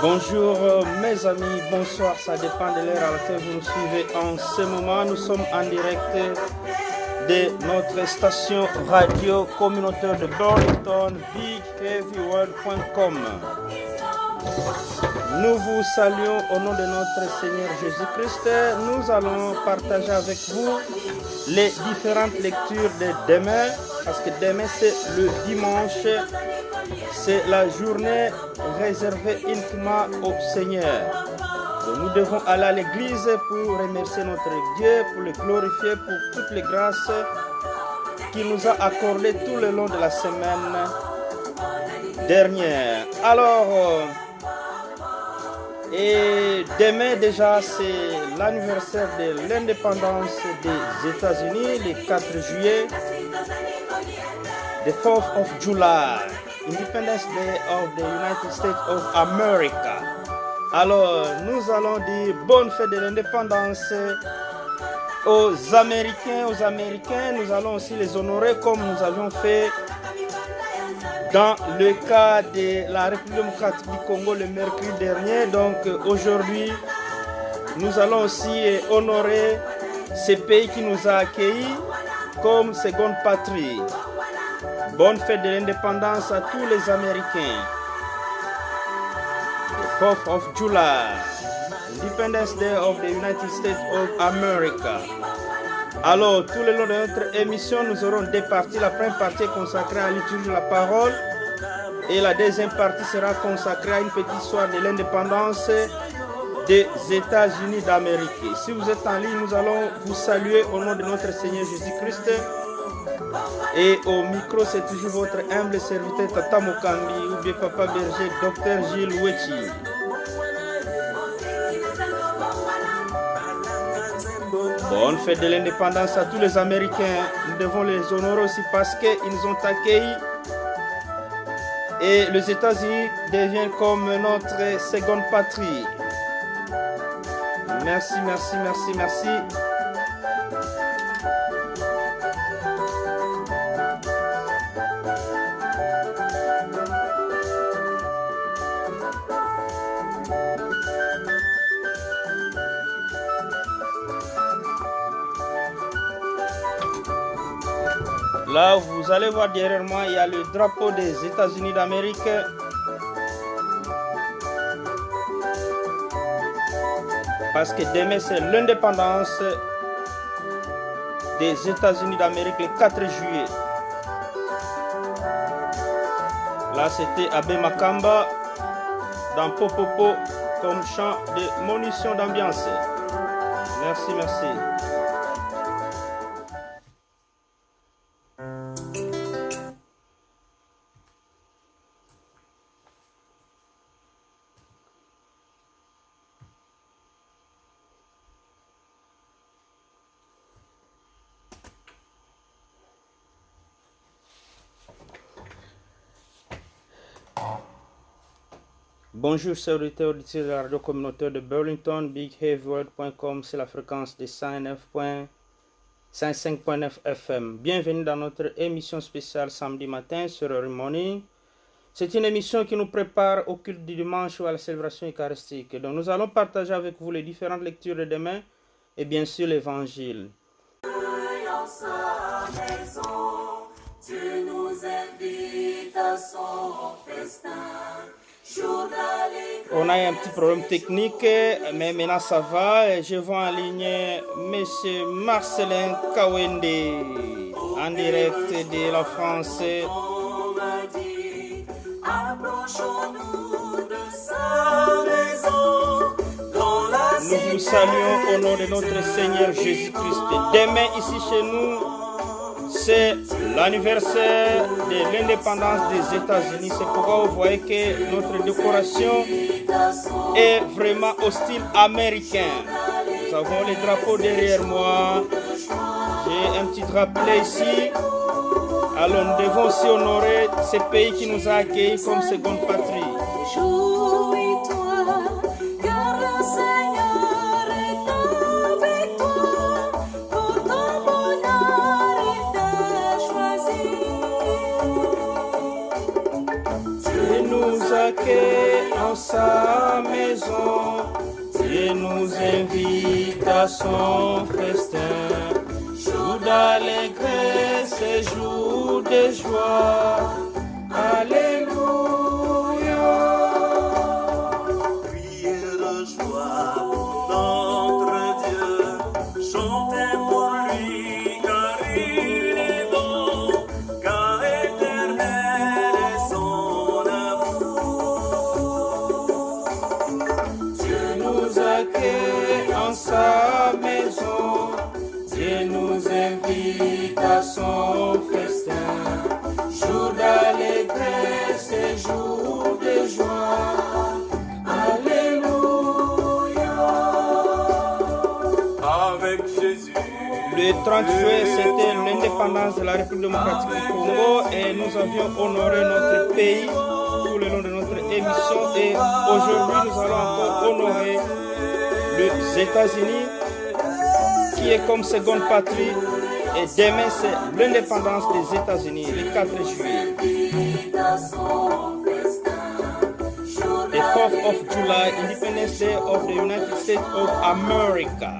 Bonjour mes amis, bonsoir, ça dépend de l'heure à laquelle vous nous suivez en ce moment. Nous sommes en direct de notre station radio communautaire de Burlington, BigHeavyWorld.com. Nous vous saluons au nom de notre Seigneur Jésus-Christ. Nous allons partager avec vous les différentes lectures de demain, parce que demain c'est le dimanche, c'est la journée réservée uniquement au Seigneur. Nous devons aller à l'église pour remercier notre Dieu, pour le glorifier pour toutes les grâces qu'il nous a accordées tout le long de la semaine dernière. Alors, et demain déjà, c'est l'anniversaire de l'indépendance des États-Unis, le 4 juillet, the 4th of July, Independence Day of the United States of America. Alors, nous allons dire bonne fête de l'indépendance aux Américains. Nous allons aussi les honorer comme nous avions fait dans le cas de la République démocratique du Congo le mercredi dernier. Donc aujourd'hui, nous allons aussi honorer ce pays qui nous a accueillis comme seconde patrie. Bonne fête de l'indépendance à tous les Américains. The 4th of July, Independence Day of the United States of America. Alors, tout le long de notre émission, nous aurons deux parties. La première partie est consacrée à l'étude de la parole et la deuxième partie sera consacrée à une petite histoire de l'indépendance des États-Unis d'Amérique. Si vous êtes en ligne, nous allons vous saluer au nom de notre Seigneur Jésus-Christ. Et au micro, c'est toujours votre humble serviteur Tata Mokambi ou bien Papa Berger, Dr Gilles Wechi. Bonne fête de l'indépendance à tous les Américains. Nous devons les honorer aussi parce qu'ils nous ont accueillis. Et les États-Unis deviennent comme notre seconde patrie. Merci. Là, vous allez voir derrière moi, il y a le drapeau des États-Unis d'Amérique. Parce que demain, c'est l'indépendance des États-Unis d'Amérique le 4 juillet. Là, c'était Abbé Makamba dans Popopo comme chant de munition d'ambiance. Merci. Bonjour, c'est auditeur de la radio communautaire de Burlington, BigHeavyWorld.com, c'est la fréquence de 105.9 FM. Bienvenue dans notre émission spéciale samedi matin sur Early Morning. C'est une émission qui nous prépare au culte du dimanche ou à la célébration eucharistique. Donc nous allons partager avec vous les différentes lectures de demain et bien sûr l'évangile. Tu nous invites à son festin. On a un petit problème technique, mais maintenant ça va. Je vais aligner M. Marcelin Kawende en direct de la France. Nous vous saluons au nom de notre Seigneur Jésus-Christ. Demain ici chez nous, c'est l'anniversaire de l'indépendance des États-Unis. C'est pourquoi vous voyez que notre décoration est vraiment au style américain. Nous avons les drapeaux derrière moi. J'ai un petit drapeau ici. Alors nous devons aussi honorer ce pays qui nous a accueillis comme seconde patrie. nous accueille en sa maison. Dieu nous invite à son festin. Jour d'allégresse et jour de joie. Alléluia. Criez de joie pour notre Dieu. Chantez pour lui car il est bon. Car éternel est son amour. Dieu nous accueille en sa maison. Dieu nous invite à son festin. Jour d'allégresse et jour de joie. Alléluia. Avec Jésus. Le 30 juillet, c'était l'indépendance de la République démocratique du Congo et nous avions honoré notre pays tout le long de notre émission. Et aujourd'hui, nous allons encore honorer les États-Unis qui est comme seconde patrie. Et demain, c'est l'indépendance des États-Unis, le 4 juillet. The 4th of July, Independence Day of the United States of America.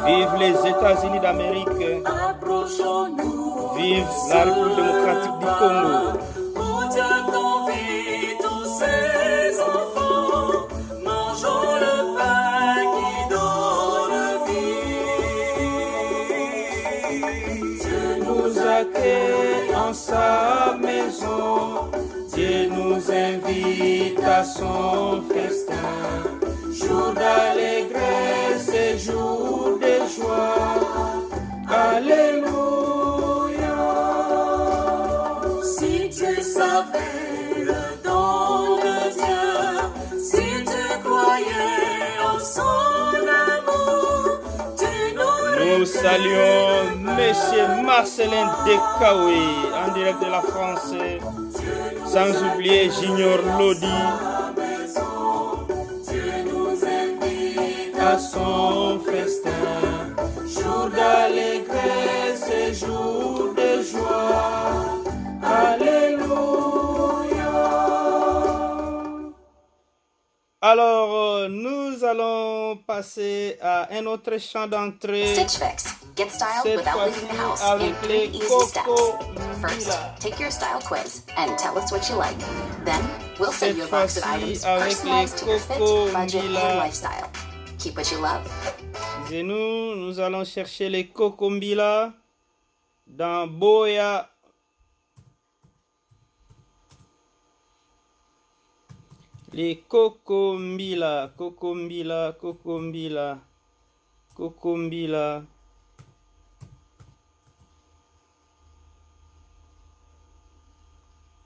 Vive les États-Unis d'Amérique. Vive la République démocratique du Congo. En sa maison, Dieu nous invite à son festin. Jour d'allégresse et jour de joie. Alléluia. Si tu savais le don de Dieu, si tu croyais en son amour, tu n'aurais. Nous saluons Monsieur Marcelin Dekaoui en direct de la France, sans oublier Junior Lodi à son festin. Jour d'allégresse et jour de joie. Alléluia. Alors, nous allons passer à un autre chant d'entrée. Stitch Fix. Get styled Cette without leaving the house in avec 3 les easy steps. Coco First, Mila. take your style quiz and tell us what you like. Then, we'll send Cette you a box of fois-ci, items avec personalized les to your fit, Coco budget, Mila. and lifestyle. Keep what you love. Nous allons chercher les Kokombila dans Boya. Les Kokombila, Kokombila, Kokombila, Kokombila.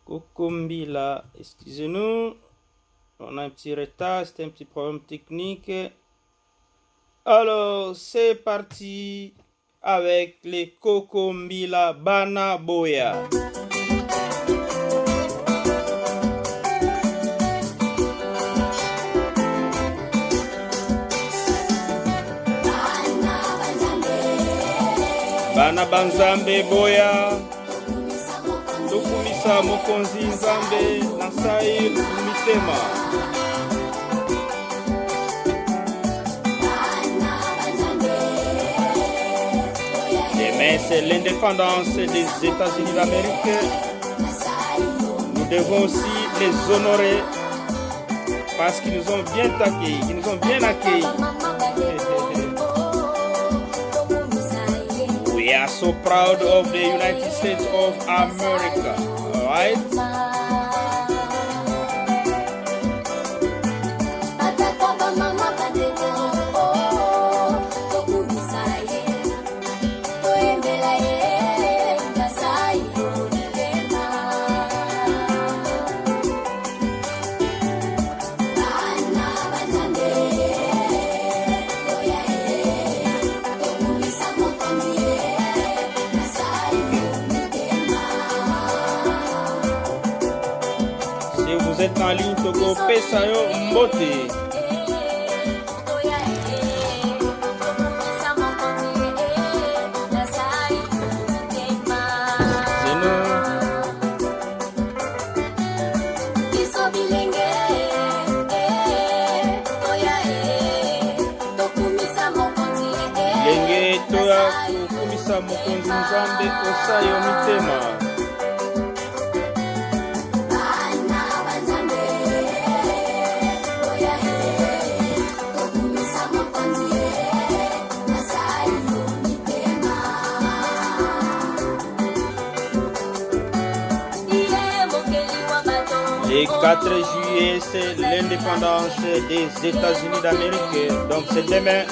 Kokombila, excusez-nous, on a un petit retard, c'est un petit problème technique. Alors, c'est parti avec les Kokombila Bana Boya. Bana Banzambe Boya. Tokumisa Mokonzi Nzambe Nasai Mitema. Demain, c'est l'indépendance des États-Unis d'Amérique. Nous devons aussi les honorer parce qu'ils nous ont bien accueillis, ils nous ont bien accueillis. We are so proud of the United States of America, all right? Vous êtes en ligne, Togo Pesayo Mbote. Lenge toya kukumisa mokonzi nzambe osayo mitema. Le 4 juillet, c'est l'indépendance des États-Unis d'Amérique. Donc c'est demain.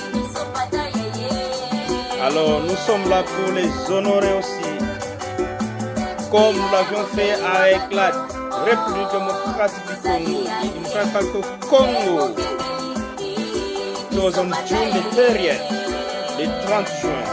Alors nous sommes là pour les honorer aussi. Comme nous l'avions fait avec la République démocratique du Congo. Du Congo. It was on June the 30th, le 30 juin.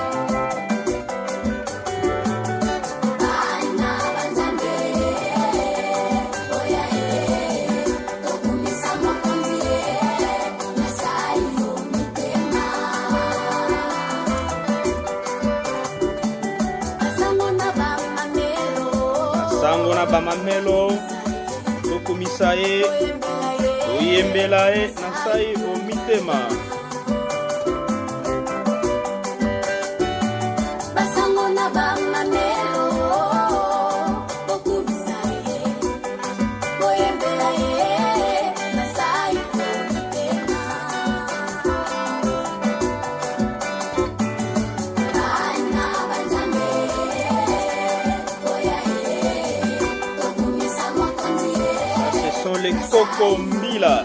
Sangona bamamelo tokumisaye oyembelaye nasai omitema. Les Kokombila.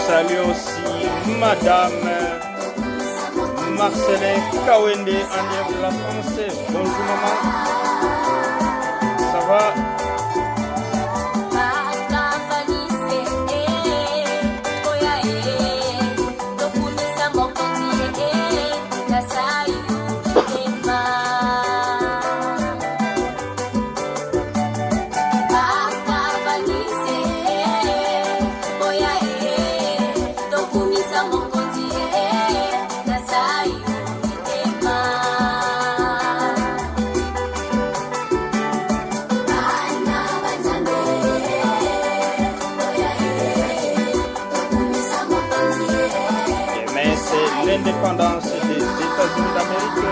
Salut aussi Madame Marcelin Kawende en direct de la France. Bonjour maman. Ça va? L'indépendance des États-Unis d'Amérique.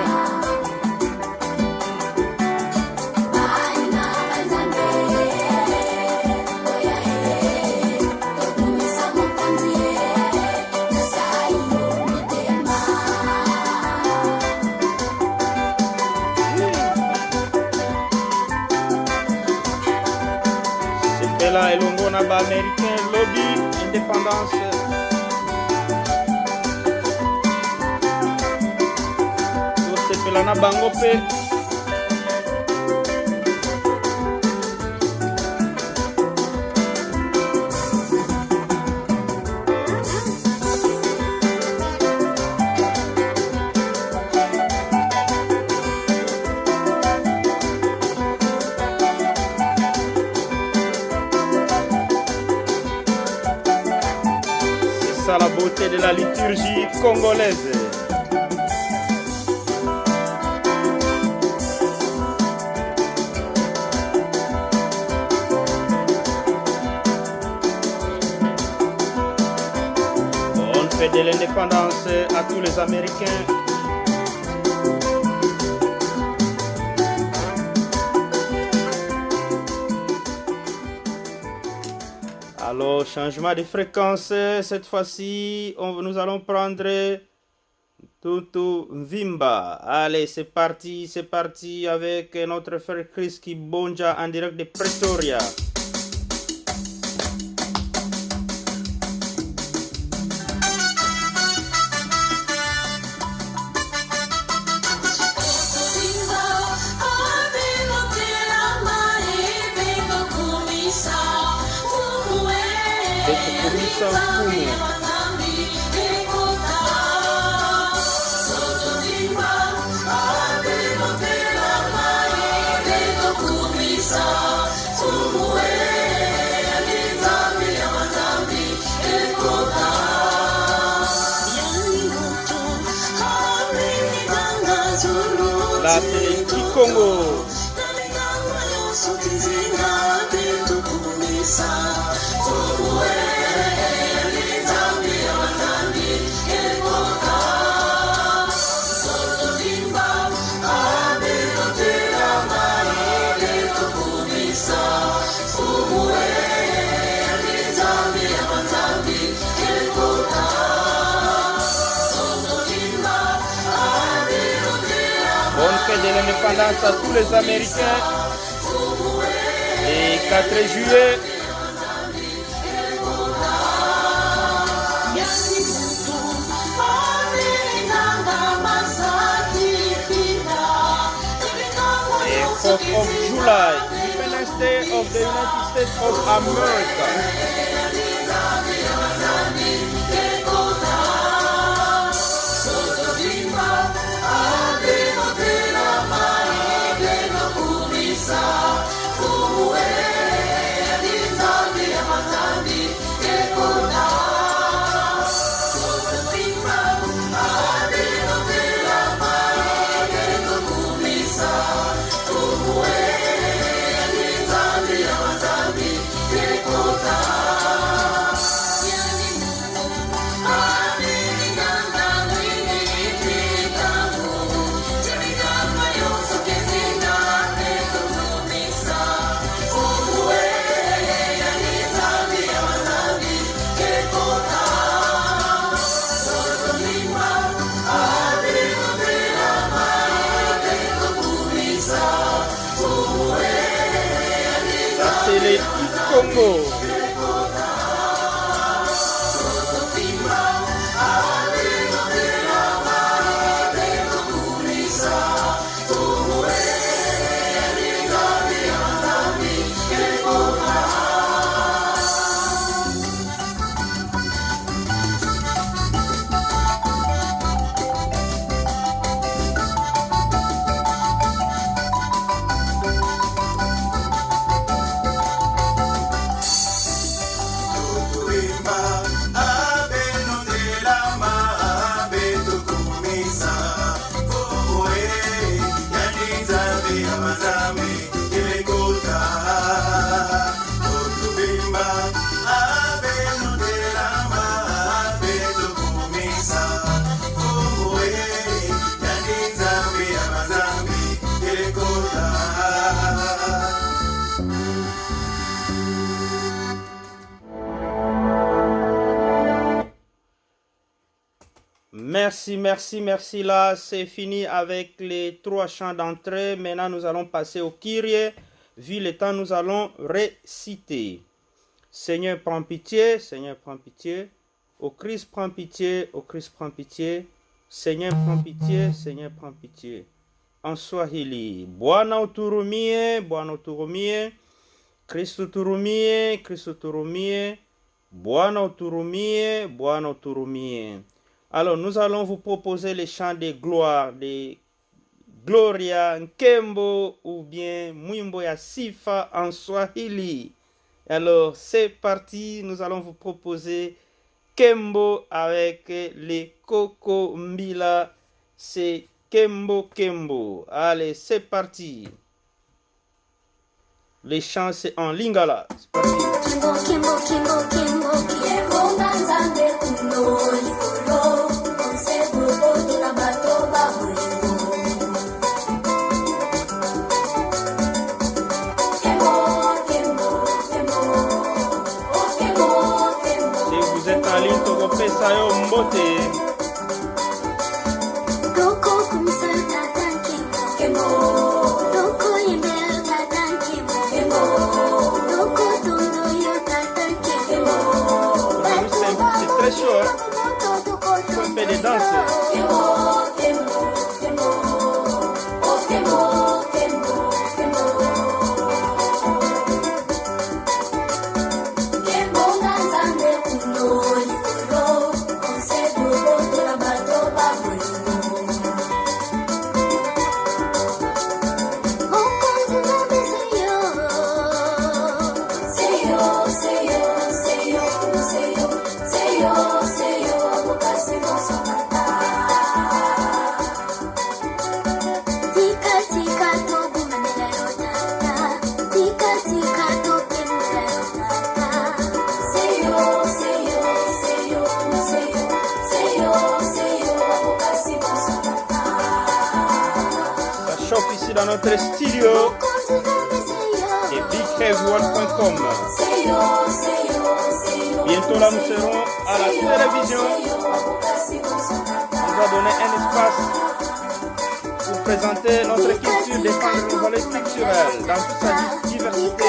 C'est là et l'ongona américain lobby indépendance. Pelana bango pe c'est ça la beauté de la liturgie congolaise. De l'indépendance à tous les Américains. Alors, changement de fréquence, cette fois-ci, nous allons prendre Tutu Vimba. Allez, c'est parti avec notre frère Chris Kibonja en direct de Pretoria. I've been kumisa mfumu. La télé Congo. Bonne fête de l'indépendance à tous les Américains. Et 4 juillet. Et 4th of July, Independence Day of the United States of America. Les Congo. Merci. Là, c'est fini avec les 3 chants d'entrée. Maintenant, nous allons passer au Kyrie. Vu le temps, nous allons réciter. Seigneur, prends pitié. Seigneur, prends pitié. Au Christ, prends pitié. Au Christ, prends pitié. Seigneur, prends pitié. Seigneur, prends pitié. En Swahili. Bwana uturumie. Bwana uturumie. Kristo uturumie. Kristo uturumie. Bwana uturumie. Bwana uturumie. Alors, nous allons vous proposer les chants de gloire, de Gloria Nkembo ou bien Mwimbo ya Sifa en Swahili. Alors, c'est parti, nous allons vous proposer Kembo avec les Coco Mbila. C'est Kembo Kembo. Allez, c'est parti. Les chants, c'est en Lingala. C'est parti. Si vous êtes en ligne, Tokopesa yo mbote. C'est très chaud, hein? Il faut un peu de danse. chope ici dans notre studio et bigheavyworld.com. Bientôt là, nous serons à la télévision. On va donner un espace pour présenter notre culture, défendre nos valeurs culturelles dans toute sa diversité.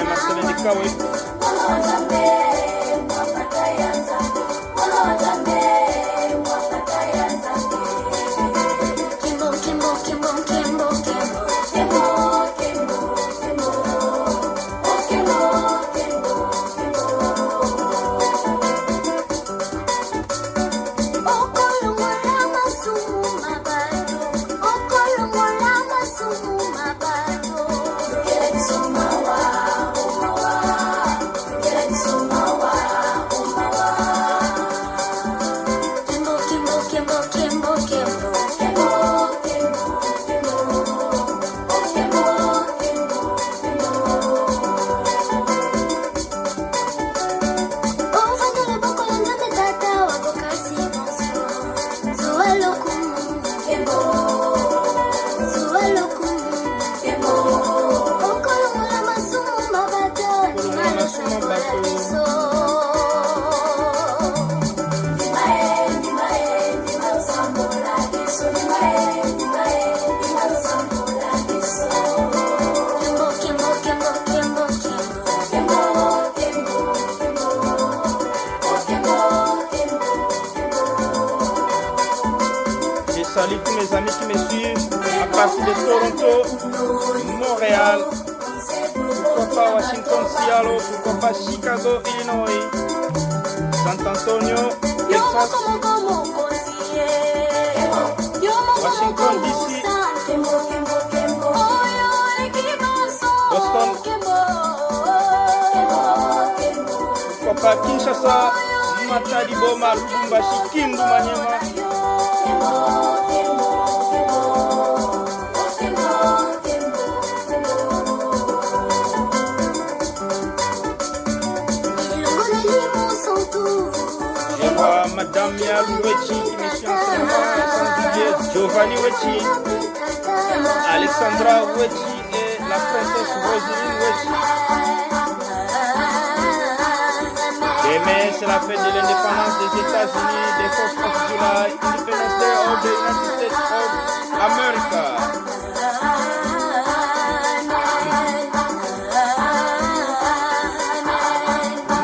Marcelin Dikawe. Salut tous mes amis qui me suivent à partir de Toronto, Montréal, pourquoi pas Washington, Seattle, pourquoi pas Chicago, Illinois, San Antonio, Texas, Washington DC, Boston, pourquoi pas Kinshasa, Matadi, Boma, Lubumbashi, Kindu, Maniema. Je vois Madame Mialou Wechi qui me suit en ce moment, sans oublier Giovanni Wechi, Alexandra Wechi et la princesse Roseline Wechi. Demain, c'est la fête de l'indépendance des États-Unis, des 4th of July, Independence Day of the United States of America.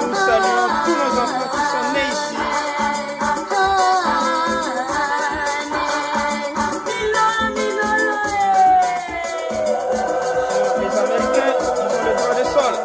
Nous saluons tous nos enfants qui sont nés ici. Les Américains, ils ont le droit de sol.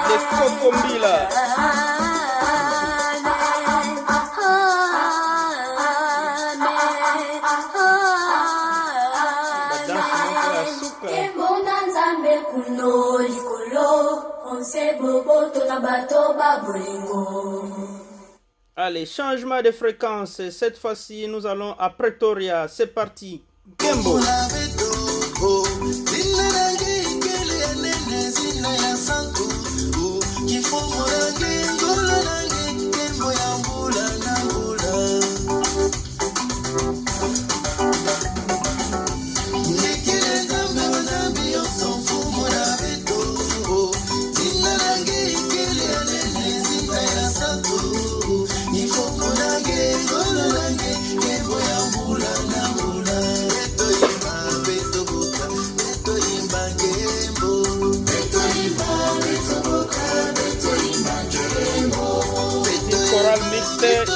Les Kokombila. Allez, changement de fréquence. Cette fois-ci, nous allons à Pretoria. C'est parti. Kembo.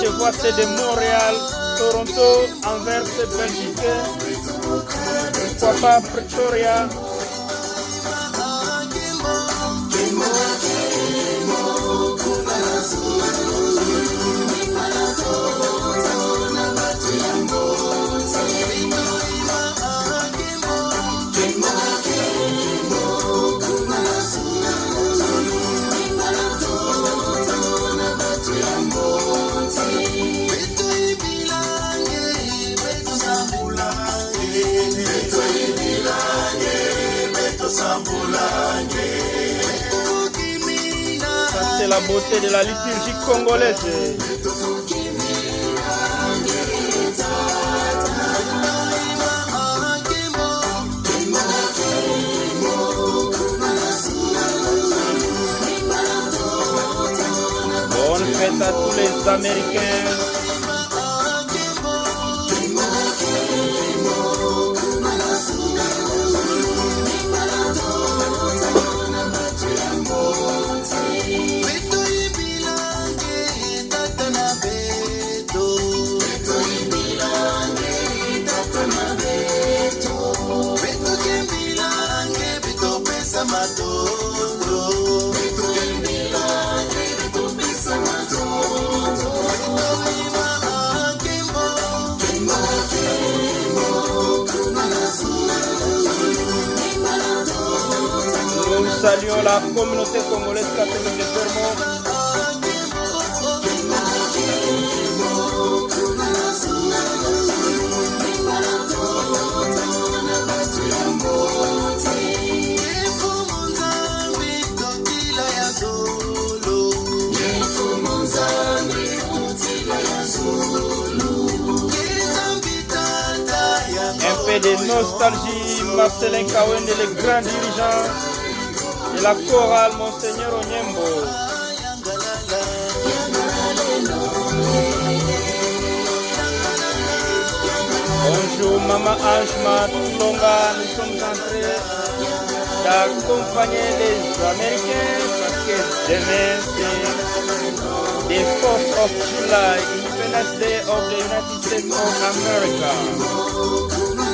Saint-Chevois, c'est de Montréal, Toronto, Anvers, Belgique, pourquoi pas Pretoria. C'est la beauté de la liturgie congolaise. Bonne fête à tous les Américains. Nous saluons la communauté congolaise catholique de Fermont. Un peu de nostalgie, Marcelin Kawende, le grand dirigeant de la chorale Monseigneur Onyembo. Bonjour Maman Anjma Tulonga, nous sommes en train d'accompagner les Américains parce que demain c'est the 4th of July, Independence Day of the United States of America.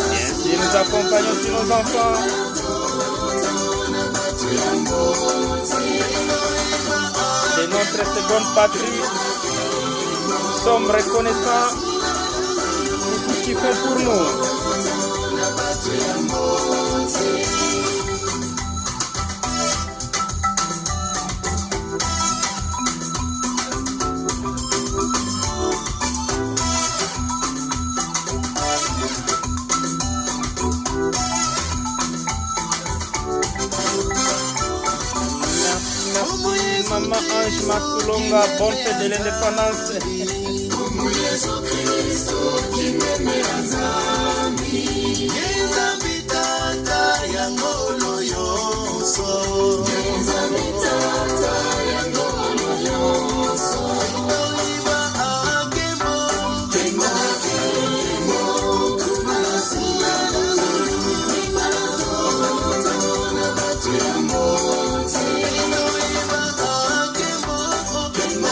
Bien sûr, nous accompagnons aussi nos enfants. C'est notre seconde patrie. Nous sommes reconnaissants de tout ce qu'ils font pour nous. Maman Anjma Tulonga, bonne fête de l'indépendance.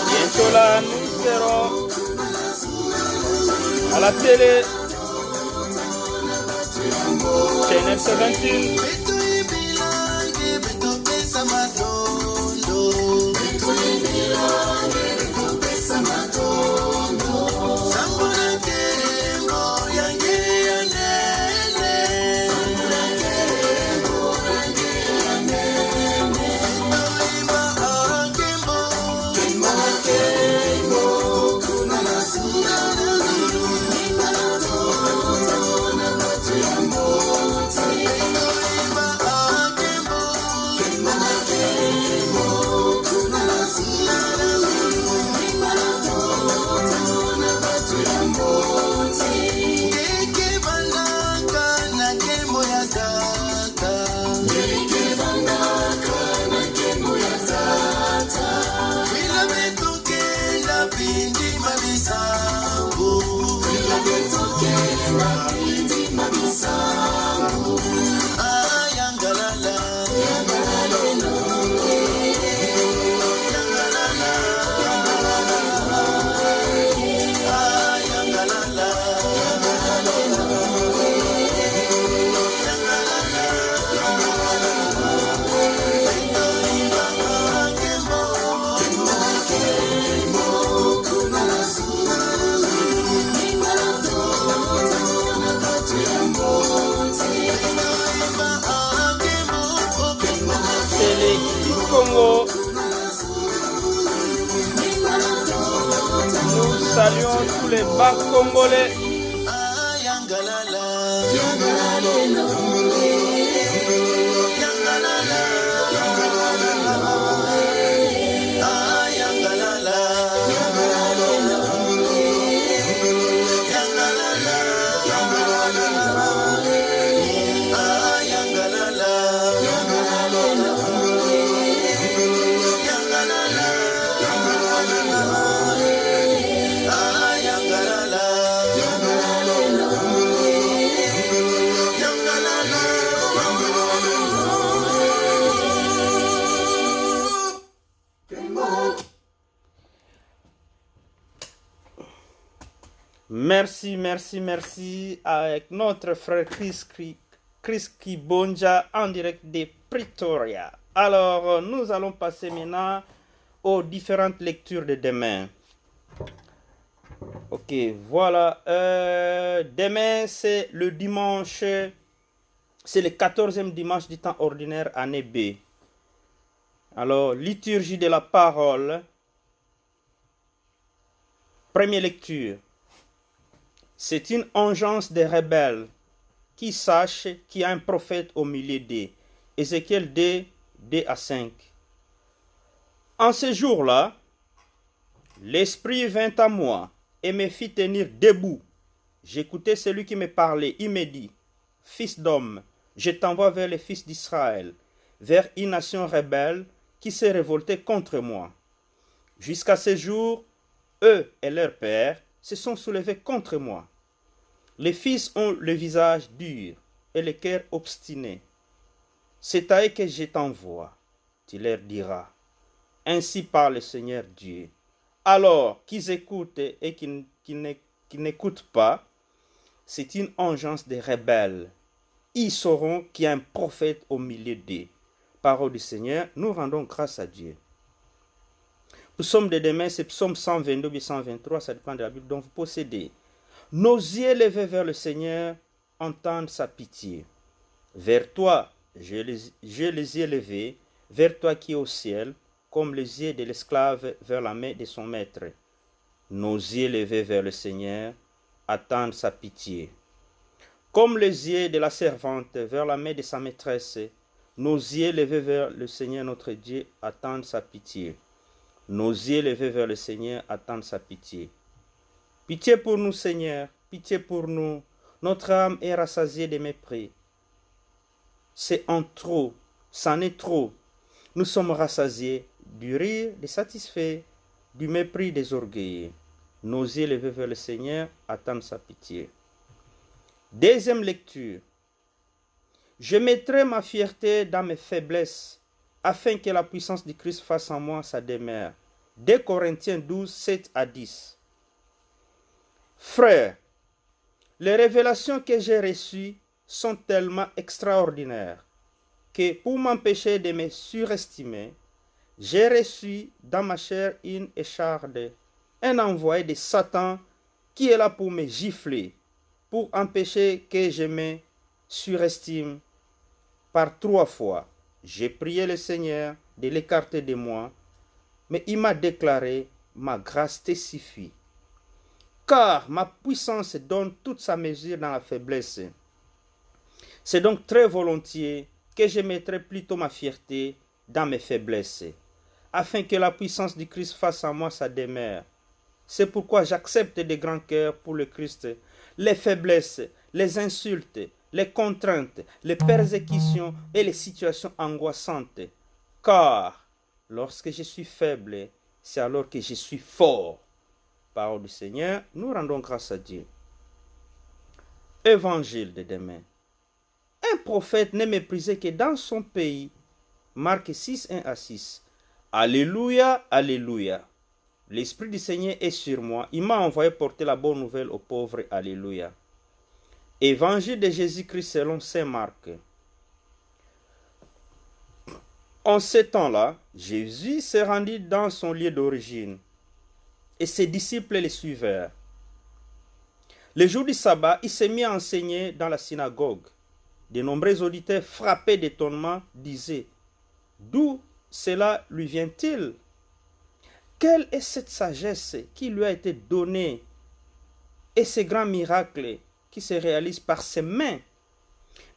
Bientôt là, nous serons à la télé. Channel 17. saluons tous les bas congolais. Merci avec notre frère Chris Kibonja en direct de Pretoria. Alors, nous allons passer maintenant aux différentes lectures de demain. Ok, voilà. Demain, c'est le dimanche, c'est le 14e dimanche du temps ordinaire, année B. Alors, liturgie de la parole. Première lecture. C'est une engeance des rebelles qui sachent qu'il y a un prophète au milieu d'eux. Ézéchiel 2, 2 à 5. En ce jour-là, l'Esprit vint à moi et me fit tenir debout. J'écoutais celui qui me parlait. Il me dit, « Fils d'homme, je t'envoie vers les fils d'Israël, vers une nation rebelle qui s'est révoltée contre moi. Jusqu'à ce jour, eux et leurs pères se sont soulevés contre moi. Les fils ont le visage dur et le cœur obstiné. C'est à eux que je t'envoie, tu leur diras. Ainsi parle le Seigneur Dieu. Alors qu'ils écoutent et qu'ils n'écoutent pas, c'est une engeance des rebelles. Ils sauront qu'il y a un prophète au milieu d'eux. Parole du Seigneur, nous rendons grâce à Dieu. Psaume de demain, c'est psaume 122 ou 123, ça dépend de la Bible dont vous possédez. Nos yeux levés vers le Seigneur entendent sa pitié. Vers toi, j'ai les yeux levés, vers toi qui es au ciel, comme les yeux de l'esclave vers la main de son maître. Nos yeux levés vers le Seigneur attendent sa pitié. Comme les yeux de la servante vers la main de sa maîtresse, nos yeux levés vers le Seigneur notre Dieu attendent sa pitié. Nos yeux levés vers le Seigneur attendent sa pitié. Pitié pour nous, Seigneur, pitié pour nous. Notre âme est rassasiée de mépris. C'est en trop, c'en est trop. Nous sommes rassasiés du rire des satisfaits, du mépris des orgueilleux. Nos yeux levés vers le Seigneur attendent sa pitié. Deuxième lecture. Je mettrai ma fierté dans mes faiblesses, afin que la puissance du Christ fasse en moi sa demeure. 2 Corinthiens 12, 7 à 10. Frères, les révélations que j'ai reçues sont tellement extraordinaires que pour m'empêcher de me surestimer, j'ai reçu dans ma chair une écharde, un envoyé de Satan qui est là pour me gifler, pour empêcher que je me surestime. Par 3 fois, j'ai prié le Seigneur de l'écarter de moi, mais il m'a déclaré, ma grâce te suffit. Car ma puissance donne toute sa mesure dans la faiblesse. C'est donc très volontiers que je mettrai plutôt ma fierté dans mes faiblesses, afin que la puissance du Christ fasse en moi sa demeure. C'est pourquoi j'accepte de grand cœur pour le Christ les faiblesses, les insultes, les contraintes, les persécutions et les situations angoissantes. Car lorsque je suis faible, c'est alors que je suis fort. Parole du Seigneur, nous rendons grâce à Dieu. Évangile de demain. Un prophète n'est méprisé que dans son pays. Marc 6, 1 à 6. Alléluia, alléluia. L'Esprit du Seigneur est sur moi. Il m'a envoyé porter la bonne nouvelle aux pauvres. Alléluia. Évangile de Jésus-Christ selon saint Marc. En ce temps-là, Jésus s'est rendu dans son lieu d'origine et ses disciples le suivirent. Le jour du sabbat, il s'est mis à enseigner dans la synagogue. De nombreux auditeurs frappés d'étonnement disaient « D'où cela lui vient-il » Quelle est cette sagesse qui lui a été donnée et ces grands miracles qui se réalisent par ses mains?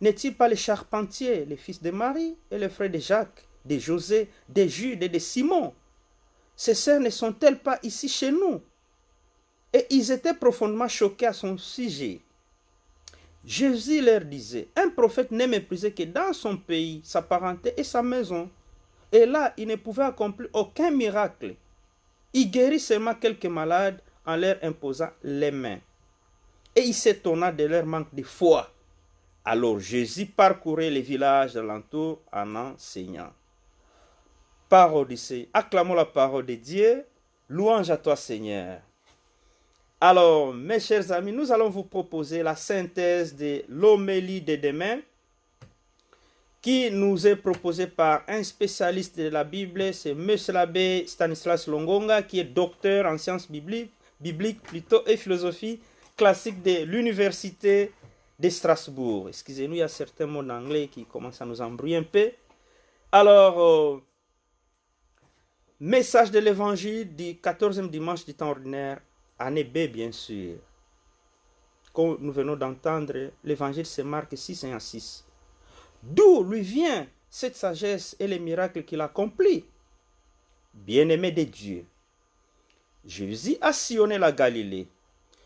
N'est-il pas le charpentier, le fils de Marie et le frère de Jacques, de José, de Jude et de Simon? Ces sœurs ne sont-elles pas ici chez nous? Et ils étaient profondément choqués à son sujet. Jésus leur disait, un prophète n'est méprisé que dans son pays, sa parenté et sa maison. Et là, il ne pouvait accomplir aucun miracle. Il guérit seulement quelques malades en leur imposant les mains. Et il s'étonna de leur manque de foi. Alors Jésus parcourait les villages alentours en enseignant. Parole du Seigneur. Acclamons la parole de Dieu. Louange à toi, Seigneur. Alors, mes chers amis, nous allons vous proposer la synthèse de l'homélie de demain qui nous est proposée par un spécialiste de la Bible, c'est M. l'abbé Stanislas Longonga, qui est docteur en sciences bibliques plutôt et philosophie classique de l'université de Strasbourg. Excusez-nous, il y a certains mots d'anglais qui commencent à nous embrouiller un peu. Alors, message de l'évangile du 14e dimanche du temps ordinaire, année B, bien sûr. Comme nous venons d'entendre, l'évangile c'est Marc 6, 1 à 6. D'où lui vient cette sagesse et les miracles qu'il accomplit? Bien-aimé de Dieu, Jésus a sillonné la Galilée.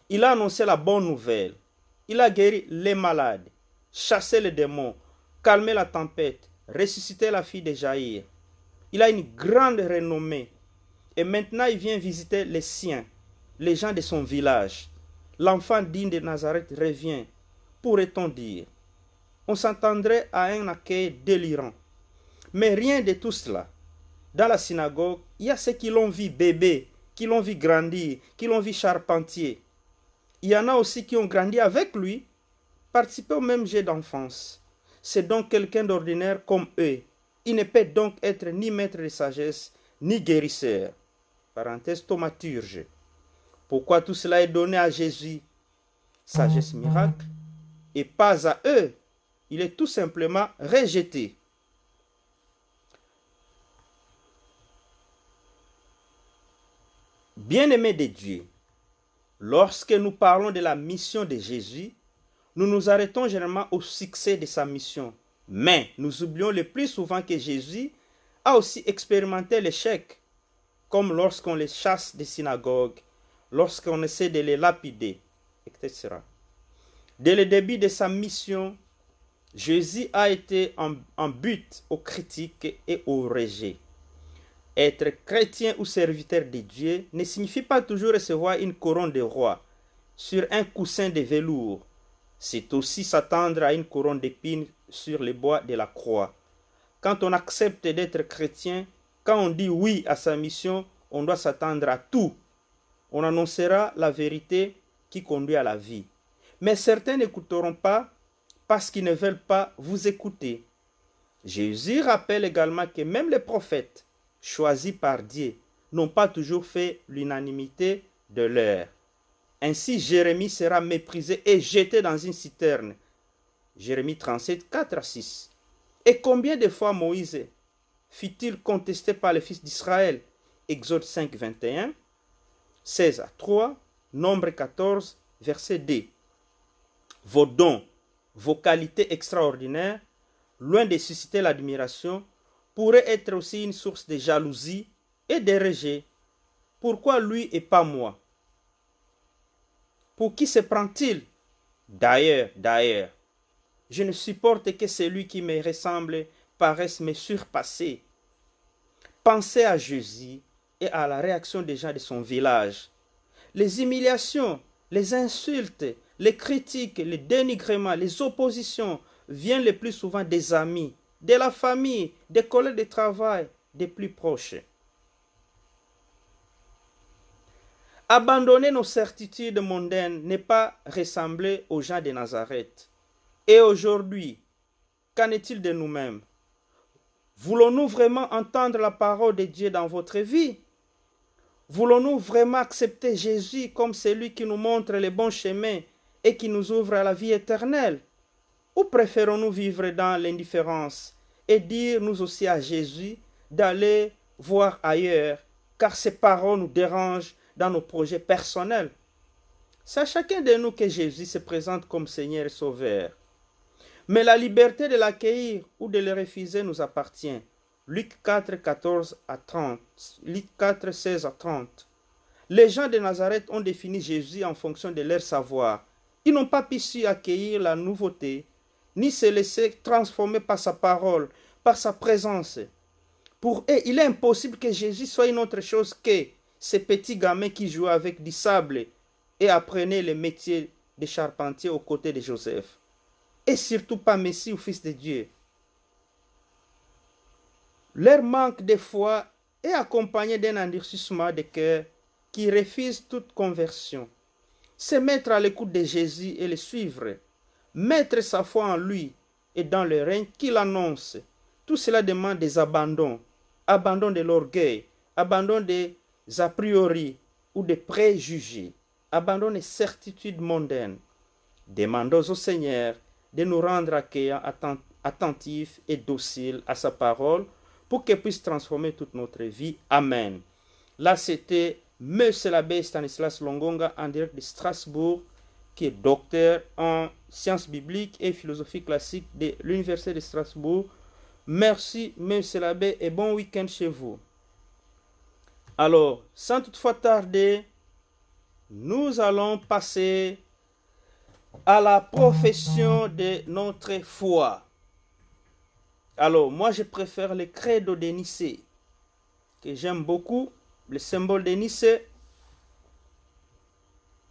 Il a annoncé la bonne nouvelle. Il a guéri les malades, chassé les démons, calmé la tempête, ressuscité la fille de Jaïr. Il a une grande renommée. Et maintenant, il vient visiter les siens, les gens de son village. L'enfant digne de Nazareth revient, pourrait-on dire. On s'attendrait à un accueil délirant. Mais rien de tout cela. Dans la synagogue, il y a ceux qui l'ont vu bébé, qui l'ont vu grandir, qui l'ont vu charpentier. Il y en a aussi qui ont grandi avec lui, participé au même jet d'enfance. C'est donc quelqu'un d'ordinaire comme eux. Il ne peut donc être ni maître de sagesse, ni guérisseur. Parenthèse thaumaturge. Pourquoi tout cela est donné à Jésus? Sagesse miracle. Et pas à eux. Il est tout simplement rejeté. Bien-aimés de Dieu, lorsque nous parlons de la mission de Jésus, nous nous arrêtons généralement au succès de sa mission. Mais nous oublions le plus souvent que Jésus a aussi expérimenté l'échec, comme lorsqu'on les chasse des synagogues, lorsqu'on essaie de les lapider, etc. Dès le début de sa mission, Jésus a été en but aux critiques et au rejet. Être chrétien ou serviteur de Dieu ne signifie pas toujours recevoir une couronne de roi sur un coussin de velours. C'est aussi s'attendre à une couronne d'épines sur le bois de la croix. Quand on accepte d'être chrétien, quand on dit oui à sa mission, on doit s'attendre à tout. On annoncera la vérité qui conduit à la vie. Mais certains n'écouteront pas parce qu'ils ne veulent pas vous écouter. Jésus rappelle également que même les prophètes choisis par Dieu n'ont pas toujours fait l'unanimité de l'heure. Ainsi, Jérémie sera méprisé et jeté dans une citerne. Jérémie 37, 4 à 6. Et combien de fois Moïse fut-il contesté par les fils d'Israël? Exode 5, 21, 16 à 3, Nombre 14, verset 2. Vos dons, vos qualités extraordinaires, loin de susciter l'admiration, pourraient être aussi une source de jalousie et de rejet. Pourquoi lui et pas moi? Pour qui se prend-il? D'ailleurs, je ne supporte que celui qui me ressemble paraisse me surpasser. Pensez à Jésus et à la réaction des gens de son village. Les humiliations, les insultes, les critiques, les dénigrements, les oppositions viennent le plus souvent des amis, de la famille, des collègues de travail, des plus proches. Abandonner nos certitudes mondaines n'est pas ressembler aux gens de Nazareth. Et aujourd'hui, qu'en est-il de nous-mêmes? Voulons-nous vraiment entendre la parole de Dieu dans votre vie? Voulons-nous vraiment accepter Jésus comme celui qui nous montre les bons chemins et qui nous ouvre à la vie éternelle? Ou préférons-nous vivre dans l'indifférence et dire nous aussi à Jésus d'aller voir ailleurs car ces paroles nous dérangent dans nos projets personnels. C'est à chacun de nous que Jésus se présente comme Seigneur et Sauveur. Mais la liberté de l'accueillir ou de le refuser nous appartient. Luc 4, 14 à 30. Luc 4, 16 à 30. Les gens de Nazareth ont défini Jésus en fonction de leur savoir. Ils n'ont pas pu accueillir la nouveauté, ni se laisser transformer par sa parole, par sa présence. Pour eux, il est impossible que Jésus soit une autre chose que ces petits gamins qui jouaient avec du sable et apprenaient le métier de charpentier aux côtés de Joseph. Et surtout pas Messie ou Fils de Dieu. Leur manque de foi est accompagné d'un endurcissement de cœur qui refuse toute conversion. Se mettre à l'écoute de Jésus et le suivre, mettre sa foi en lui et dans le règne qu'il annonce. Tout cela demande des abandons, abandon de l'orgueil, abandon des a priori ou des préjugés, abandon des certitudes mondaines. Demandons au Seigneur de nous rendre accueillants, attentifs et dociles à sa parole pour qu'elle puisse transformer toute notre vie. Amen. Là, c'était M. l'abbé Stanislas Longonga en direct de Strasbourg, qui est docteur en sciences bibliques et philosophie classique de l'Université de Strasbourg. Merci, M. l'abbé, et bon week-end chez vous. Alors, sans toutefois tarder, nous allons passer à la profession de notre foi. Alors, moi, je préfère le credo de Nicée, que j'aime beaucoup, le symbole de Nicée.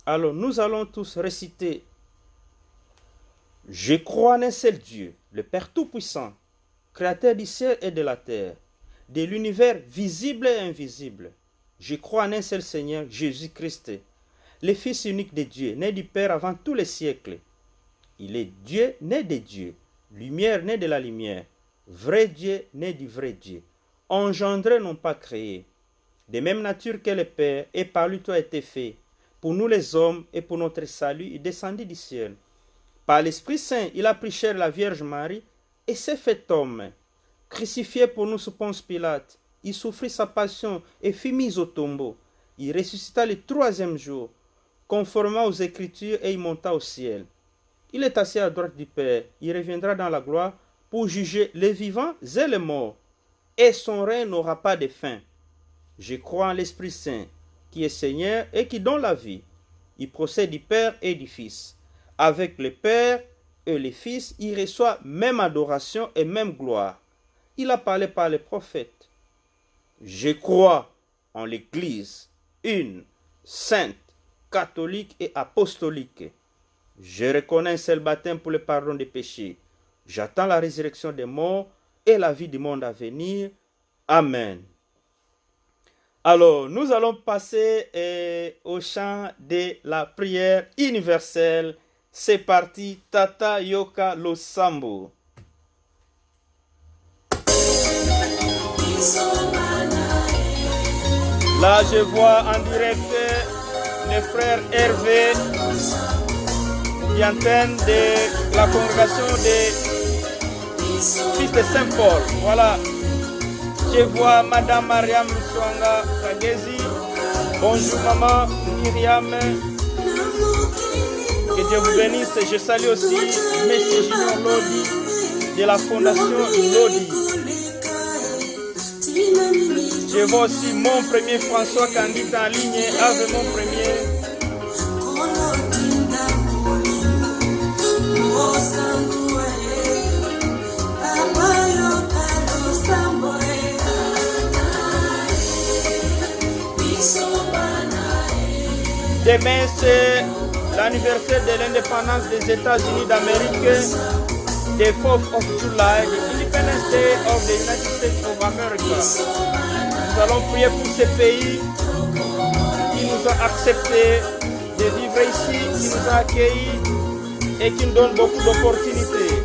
Alors, nous allons tous réciter. Je crois en un seul Dieu, le Père Tout-Puissant, Créateur du ciel et de la terre, de l'univers visible et invisible. Je crois en un seul Seigneur, Jésus-Christ, le Fils unique de Dieu, né du Père avant tous les siècles. Il est Dieu, né de Dieu, lumière, né de la lumière, vrai Dieu, né du vrai Dieu, engendré, non pas créé, de même nature que le Père, et par lui tout a été fait. Pour nous les hommes et pour notre salut, il descendit du ciel. Par l'Esprit Saint, il a pris chair la Vierge Marie et s'est fait homme. Crucifié pour nous sous Ponce Pilate, il souffrit sa passion et fut mis au tombeau. Il ressuscita le troisième jour, conformément aux Écritures, et il monta au ciel. Il est assis à droite du Père. Il reviendra dans la gloire pour juger les vivants et les morts. Et son règne n'aura pas de fin. Je crois en l'Esprit Saint, qui est Seigneur et qui donne la vie. Il procède du Père et du Fils. Avec le Père et le Fils, il reçoit même adoration et même gloire. Il a parlé par les prophètes. Je crois en l'Église, une, sainte, catholique et apostolique. Je reconnais un seul baptême pour le pardon des péchés. J'attends la résurrection des morts et la vie du monde à venir. Amen. Alors, nous allons passer au chant de la prière universelle. C'est parti, Tata Yoka Losambo. Là, je vois en direct le frère Hervé qui entend de la congrégation des Fils de Saint-Paul. Voilà. Je vois Madame Mariam Swanga Kagezi. Bonjour maman Myriam. Que Dieu vous bénisse. Je salue aussi M. Junior Lodi de la Fondation Lodi. Je vois aussi mon premier François Candide en ligne avec mon premier. Demain, c'est l'anniversaire de l'indépendance des États-Unis d'Amérique, the 4th of July, the Independence Day of the United States of America. Nous allons prier pour ce pays qui nous a accepté de vivre ici, qui nous a accueillis et qui nous donne beaucoup d'opportunités.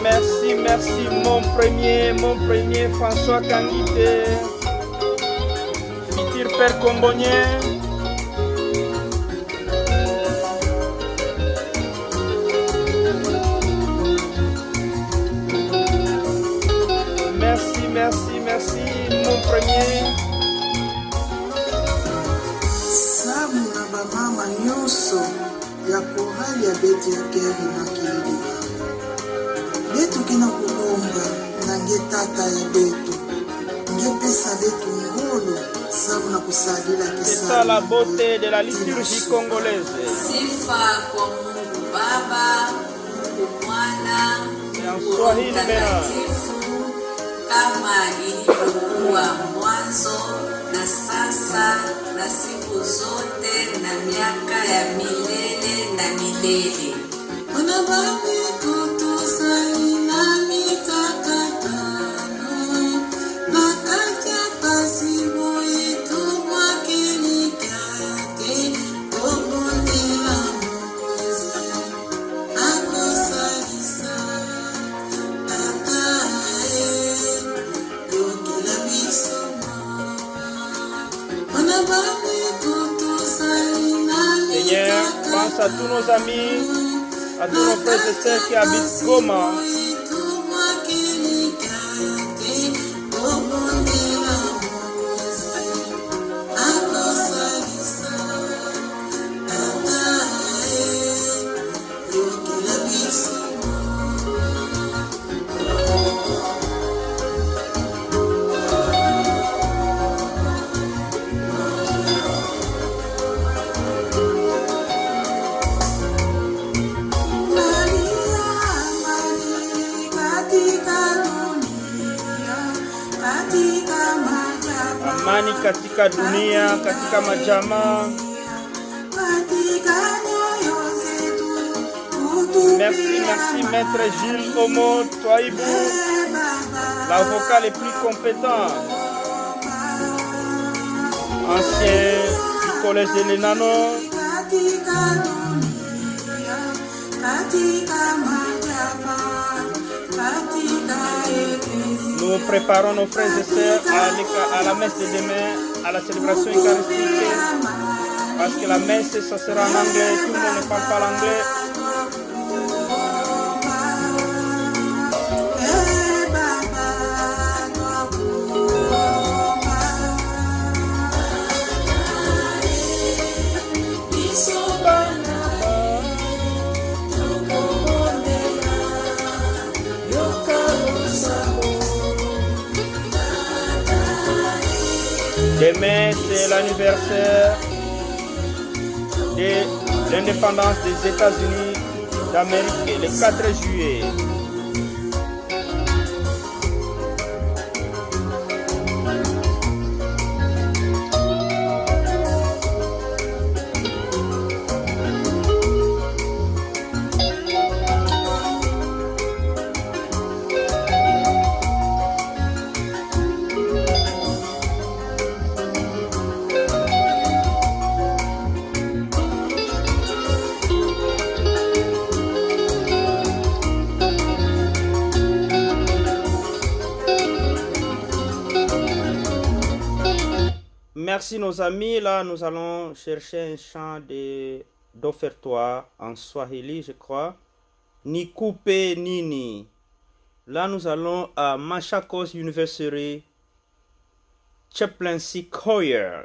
Merci mon premier François Kangité, futur père combonien. Merci mon premier. Samu na bamama nyonso ya korali ya beti ya keri makili betu kina kulomba na nge tata ya betu nge pesa betu ngolo sabu na kusalila C'est ça la beauté de la liturgie congolaise. Sifa kwa Mungu Baba, Mungu Mwana, Mungu Mtakatifu, kama ilivyokuwa mwanzo na sasa na siku zote na miaka ya milele na milele. Wanabami kutusali na mitakatano na kaja pasimu yetu mwakini kake tobonela mkozi akosalisa tatae dokila bisoma wanabami kutusali na Seigneur, pense à tous nos amis, à tous nos frères et sœurs qui habitent Goma. Amani katika dunia, katika majamaa. Merci Maître Gilles Omo Toaibou, l'avocat le plus compétent, ancien du collège de l'Enano. Nous préparons nos frères et sœurs à la messe de demain, à la célébration eucharistique, parce que la messe, ça sera en anglais, tout le monde ne parle pas l'anglais. Demain, c'est l'anniversaire de l'indépendance des États-Unis d'Amérique, le 4 juillet. Merci nos amis. Là, nous allons chercher un chant d'offertoire en Swahili, je crois. Nikupe Nini. Là, nous allons à Machakos University, Chaplaincy Choir.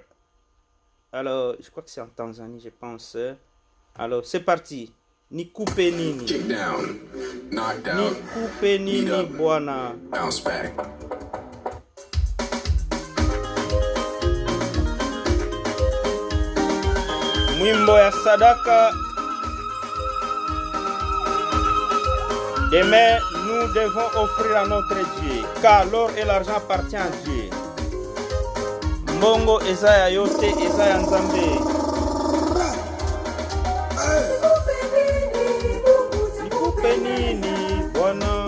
Alors, je crois que c'est en Tanzanie, je pense. Alors, c'est parti. Nikupe Nini. Kick down, knock down, Nikupe Nini, Bwana. bounce back. Mwimbo ya sadaka. Demain, nous devons offrir à notre Dieu, car l'or et l'argent appartiennent à Dieu. mbongo eza ya yote, eza ya Nzambe. Nikupe nini Bwana?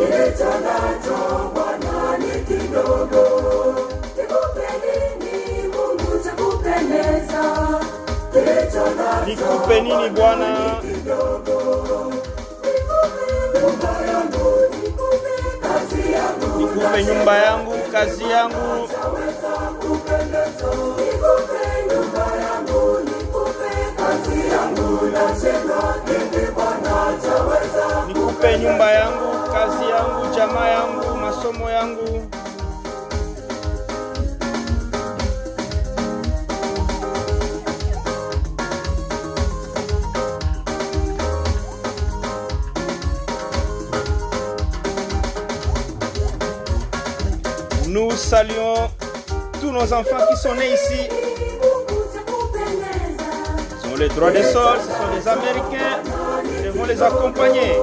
Nikupe nini Bwana? Nikupe nyumba yangu, kazi yangu. Nikupe nyumba yangu, kazi yangu, jamaa yangu, masomo yangu. Nous saluons tous nos enfants qui sont nés ici. Ce sont les droits des sols, ce sont les Américains. Nous devons les accompagner.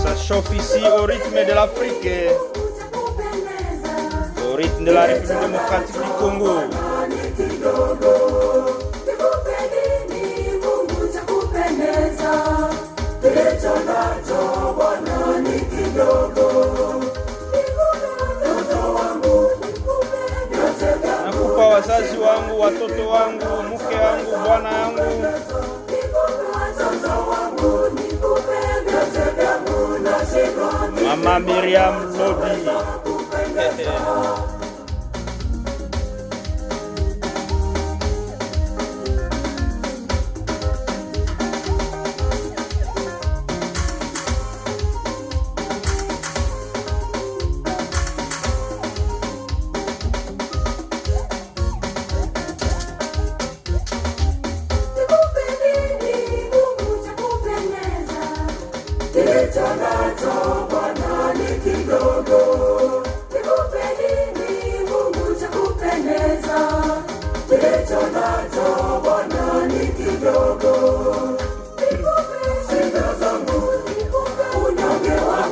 Ça chauffe ici au rythme de l'Afrique, au rythme de la République démocratique du Congo. Nakupa wazazi wangu, watoto wangu, mke wangu, bwana yangu. Mama Miriam Lodi.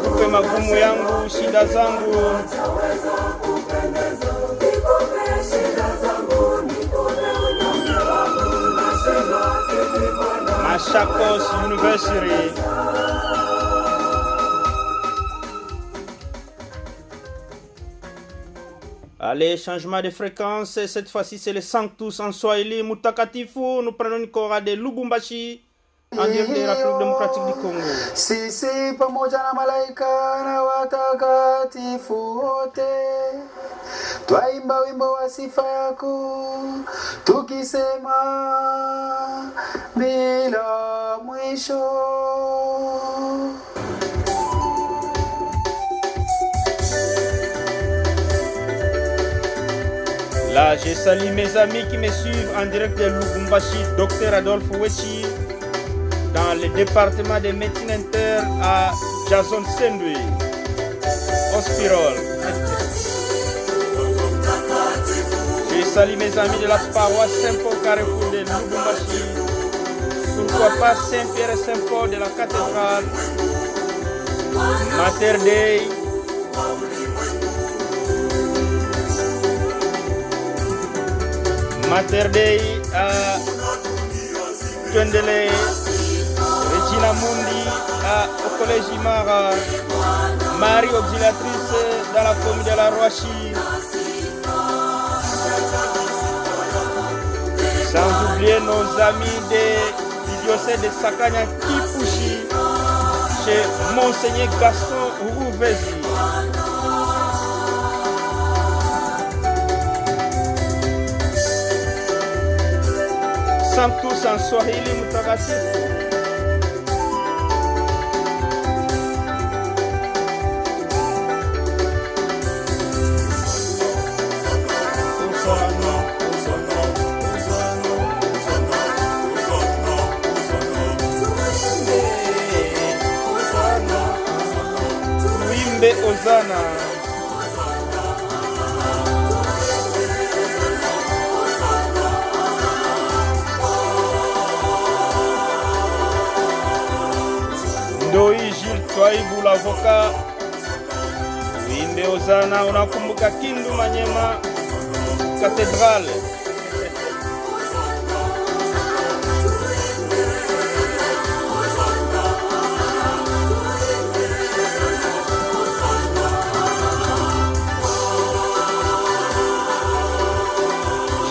Nikupe magumu yangu, shida zangu. Machakos University. Allez, changement de fréquence. Cette fois-ci, c'est le Sanctus en Swahili. Mutakatifu. Nous prenons une chorale de Lubumbashi en direct de la République démocratique du Congo. Sisi pamoja na malaika na watakatifu wote twaimba wimbo wa sifa yako tukisema bila mwisho. Là, je salue mes amis qui me suivent en direct de Lubumbashi, Dr Adolphe Wechi, dans le département de médecine interne à Jason Sendui, Ospirol. Je salue mes amis de la paroisse Saint-Paul Carrefour de Lubumbashi, pourquoi pas Saint-Pierre et Saint-Paul de la cathédrale, Mater Dei, Mater Dei à Twendele, Regina Mundi au collège Imara, Marie Auxiliatrice dans la commune de la Roachi, sans oublier nos amis du diocèse de Sakanya Kipushi, chez Monseigneur Gaston Rouvesi. Santu San Swahili mtakatifu. Tuimbe Ozana. Ndoi Jules Twaibu l'avocat. Tuimbe Ozana, unakumbuka Kindu Manyema Cathedrale.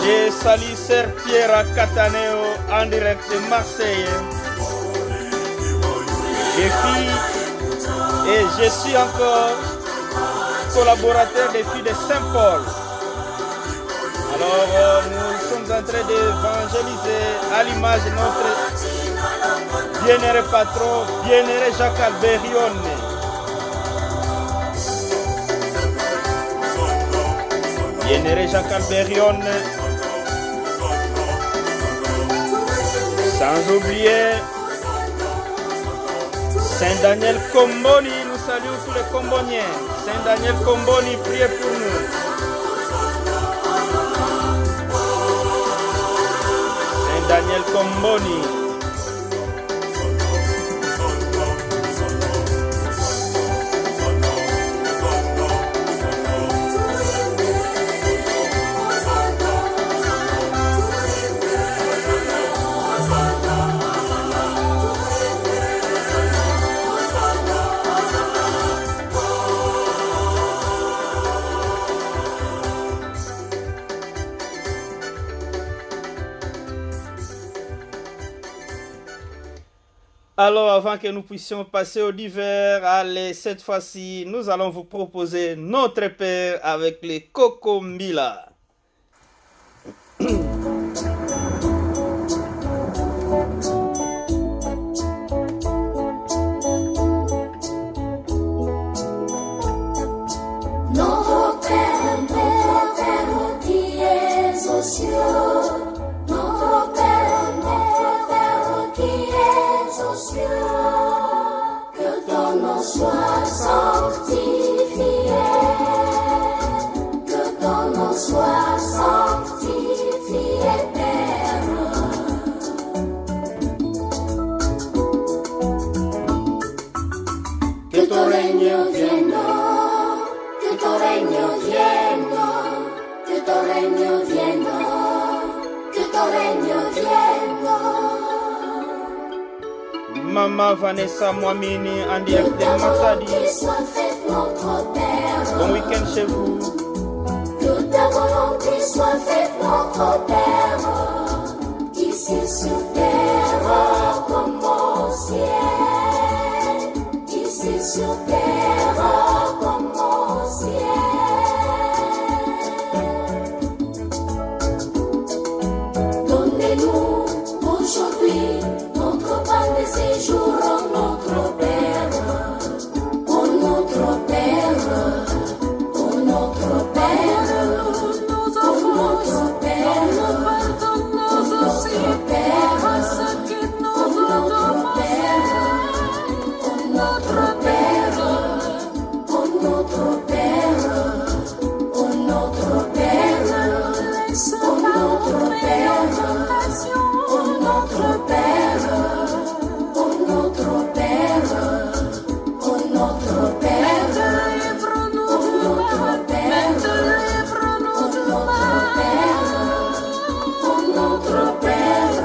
Je salue Sir Pierre Cataneo en direct de Marseille. Je suis et je suis encore collaborateur des filles de Saint-Paul. Alors nous sommes en train d'évangéliser à l'image de notre bien-aimé patron, bien-aimé Jacques Alberione. Bien-aimé Jacques Alberione. Sans oublier Saint-Daniel Comboni, nous saluons tous les Comboniens. Saint-Daniel Comboni, priez pour nous. Saint-Daniel Comboni. Alors, avant que nous puissions passer au divers, allez, cette fois-ci, nous allons vous proposer notre Père avec les Kokombila. Notre Père qui es aux cieux, notre Père qui es aux cieux, que ton nom soit sanctifié, que ton nom soit sanctifié, Père. Que ton règne vienne, que ton règne vienne, que ton règne vienne, que ton règne vienne. Maman Vanessa Mwamini en direct de Matadi. Bon week-end chez vous. Que ta volonté soit faite, notre Père, ici sur terre comme au ciel, ici sur terre comme au ciel. Donnez-nous aujourd'hui notre pain de ces jours, notre Père, oh notre Père, oh notre Père, oh notre Père, oh notre Père, oh notre Père, oh notre Père, oh notre Père, oh notre Père, oh notre Père, oh notre Père, oh notre Père, oh notre Père, délivre-nous du mal, délivre-nous du mal, oh notre Père,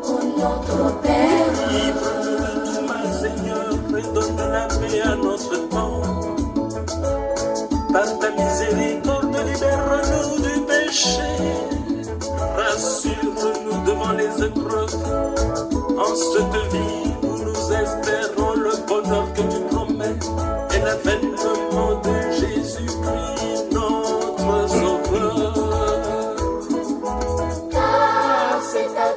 oh notre Père, Délivre-nous du mal, Seigneur, et donne la paix à notre temps. Par ta miséricorde, libère-nous du péché. Rassure-nous devant les épreuves. En cette vie où nous espérons le bonheur que tu promets et l'avènement de Jésus-Christ, notre Sauveur. car c'est à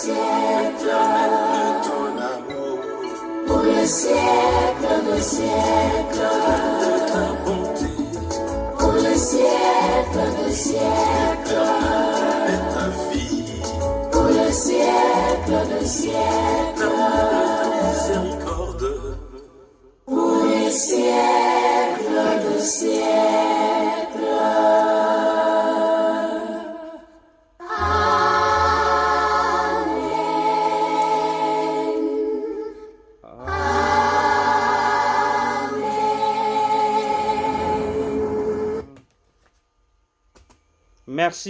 éternel de ton amour, pour le siècle des siècles, de ta bonté, pour le siècle des siècles, et ta vie, pour le siècle des siècles, ta miséricorde, pour les siècles des siècles.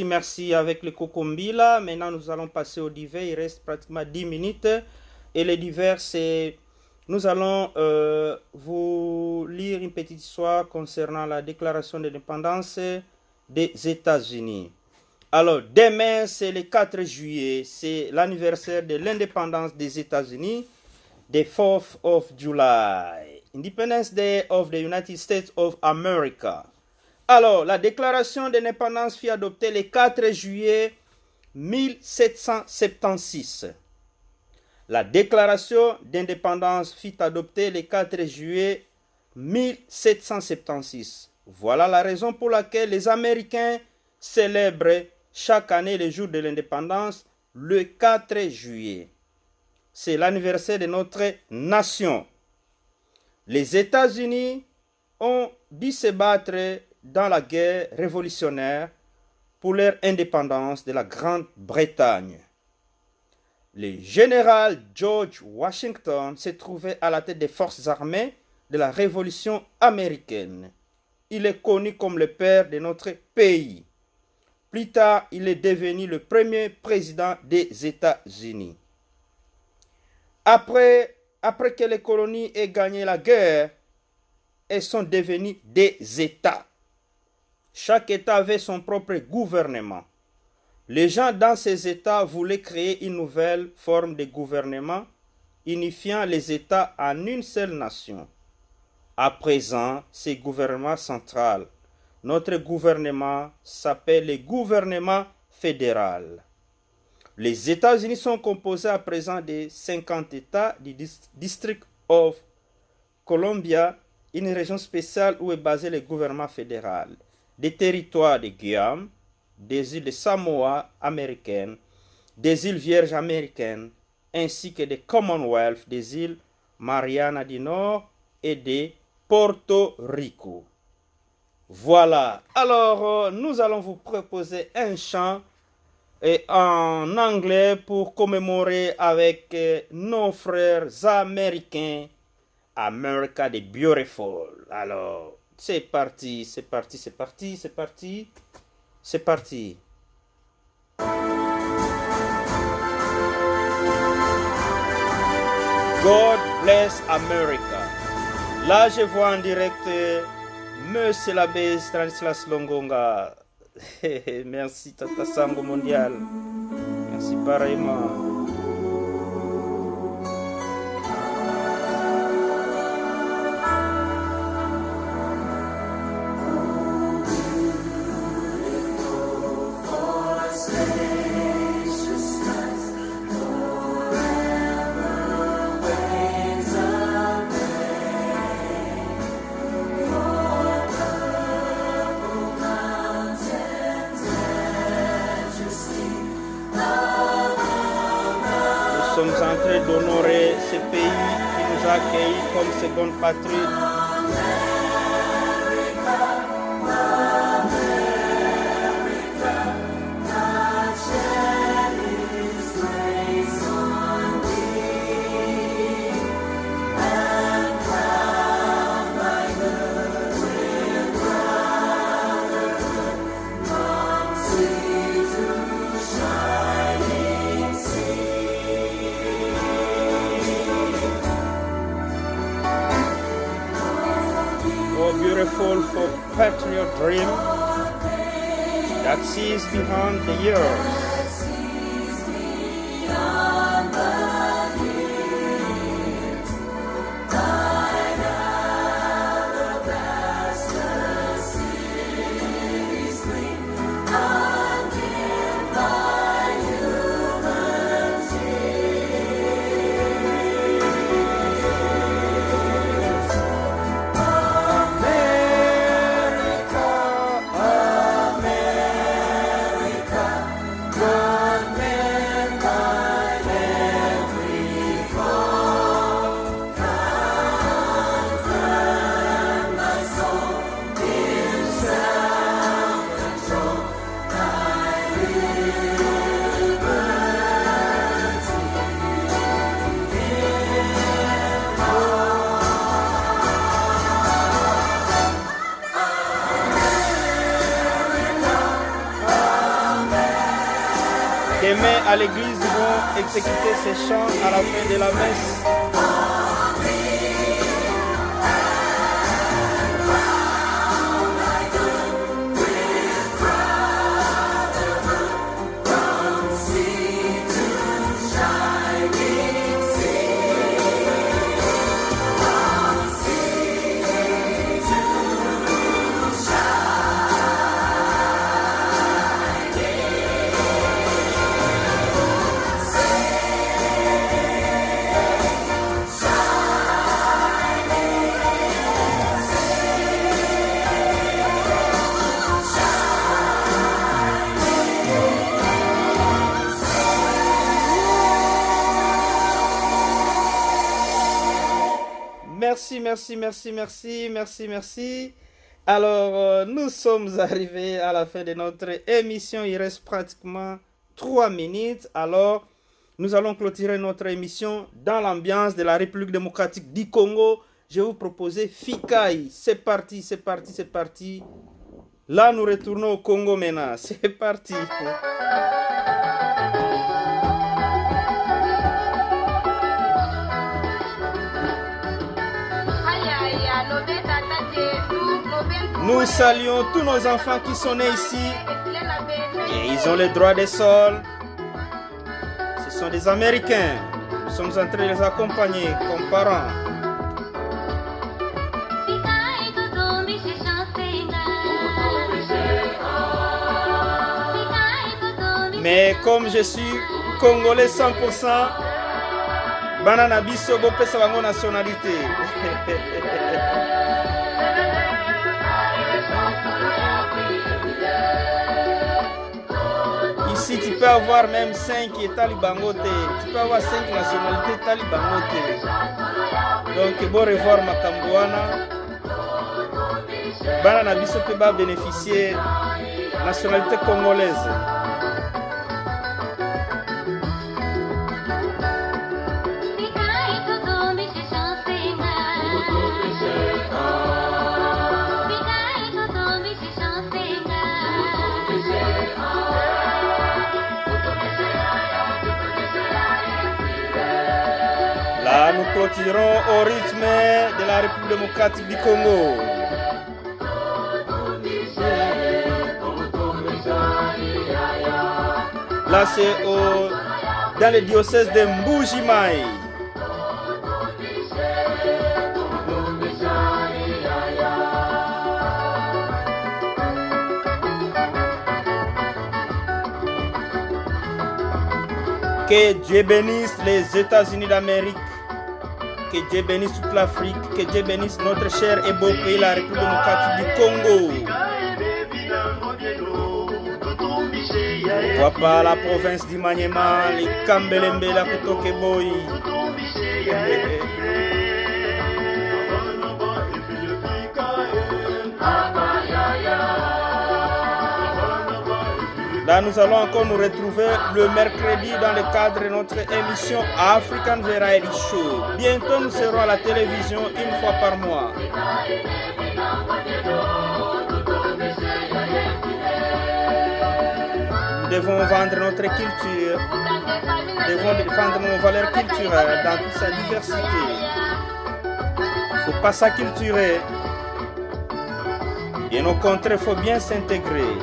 Merci avec le Kokombila. Maintenant, nous allons passer au divers. Il reste pratiquement 10 minutes. Et le divers, c'est... Nous allons vous lire une petite histoire concernant la déclaration d'indépendance des États-Unis. Alors, demain, c'est le 4 juillet. C'est l'anniversaire de l'indépendance des États-Unis. The 4th of July. Independence Day of the United States of America. Alors, la déclaration d'indépendance fut adoptée le 4 juillet 1776. La déclaration d'indépendance fut adoptée le 4 juillet 1776. Voilà la raison pour laquelle les Américains célèbrent chaque année le jour de l'indépendance le 4 juillet. C'est l'anniversaire de notre nation. Les États-Unis ont dû se battre dans la guerre révolutionnaire pour leur indépendance de la Grande-Bretagne. Le général George Washington se trouvait à la tête des forces armées de la Révolution américaine. Il est connu comme le père de notre pays. Plus tard, il est devenu le premier président des États-Unis. Après que les colonies aient gagné la guerre, elles sont devenues des États. Chaque État avait son propre gouvernement. Les gens dans ces États voulaient créer une nouvelle forme de gouvernement, unifiant les États en une seule nation. À présent, c'est gouvernement central. Notre gouvernement s'appelle le gouvernement fédéral. Les États-Unis sont composés à présent de 50 États du District of Columbia, une région spéciale où est basé le gouvernement fédéral. Des territoires de Guam, des îles de Samoa américaines, des îles Vierges américaines, ainsi que des Commonwealth, des îles Mariana du Nord et de Porto Rico. Voilà. Alors, nous allons vous proposer un chant en anglais pour commémorer avec nos frères américains America the Beautiful. Alors, c'est parti. God bless America. Là, je vois en direct Monsieur l'abbé Stanislas Longonga. Merci Tata Sango Mondial. Merci pareillement. Nous sommes en train d'honorer ce pays qui nous a accueillis comme seconde patrie. Beautiful for patriot dream that sees beyond the years. Demain à l'église, ils vont exécuter ces chants à la fin de la messe. Merci. Alors, nous sommes arrivés à la fin de notre émission. Il reste pratiquement 3 minutes. Alors, nous allons clôturer notre émission dans l'ambiance de la République démocratique du Congo. Je vais vous proposer Fikai. C'est parti. Là, nous retournons au Congo maintenant. C'est parti. Nous saluons tous nos enfants qui sont nés ici et ils ont le droit des sols. Ce sont des Américains. Nous sommes en train de les accompagner comme parents. Mais comme je suis congolais 100%, banana biso bo pesa bango nationalité. Ici, tu peux avoir même 5 talibangote. Tu peux avoir 5 nationalités talibangote. Donc, bon revoir Makambouana. Banana biso peut pas bénéficier nationalité congolaise. Là, nous clôturons au rythme de la République démocratique du Congo. Là, c'est dans le diocèse de Mbuji-Mayi. Que Dieu bénisse les États-Unis d'Amérique, que Dieu bénisse toute l'Afrique, que Dieu bénisse notre cher et beau pays, la République démocratique du Congo. Papa, la province du Maniema, les Kambelembe, la Kutokeboy. Là, nous allons encore nous retrouver le mercredi dans le cadre de notre émission African Variety Show. Bientôt, nous serons à la télévision une fois par mois. Nous devons vendre notre culture. Nous devons vendre nos valeurs culturelles dans toute sa diversité. Il ne faut pas s'acculturer. Bien au contraire, il faut bien s'intégrer.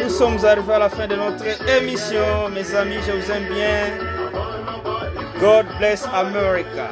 Nous sommes arrivés à la fin de notre émission. Mes amis, je vous aime bien. God bless America.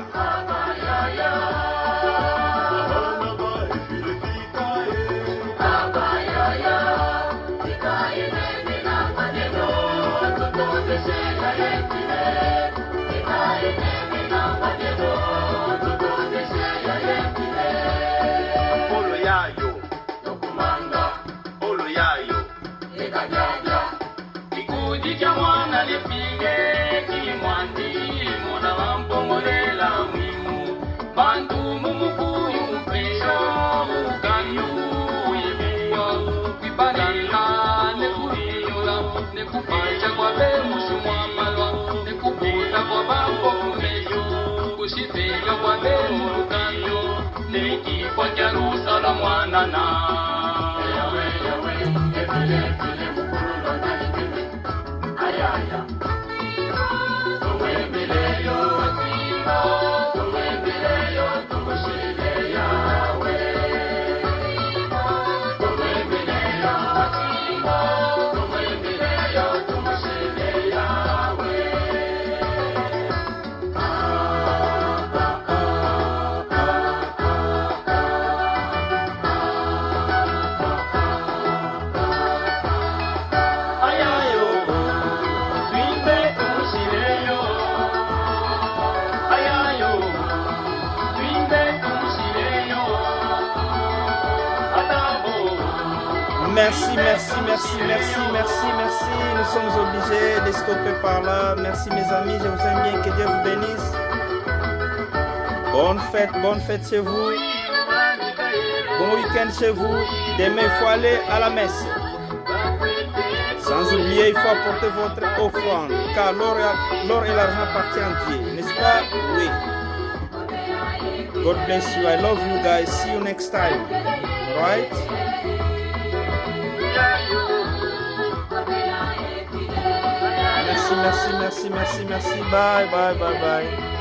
Nekupanja kwa bemushu mwamalwa, nekubuta kwa bambo kumeyo, kushipinga kwa bemu lukanyo. kifo cha rusala mwanana. Ayaya Merci, merci, merci, merci, merci, merci. Nous sommes obligés de stopper par là. Merci mes amis, je vous aime bien. Que Dieu vous bénisse. Bonne fête chez vous. Bon week-end chez vous. Demain, il faut aller à la messe. Sans oublier, il faut apporter votre offrande. Car l'or et l'argent appartiennent à Dieu. N'est-ce pas? Oui. God bless you. I love you guys. See you next time. Alright? Merci. Bye.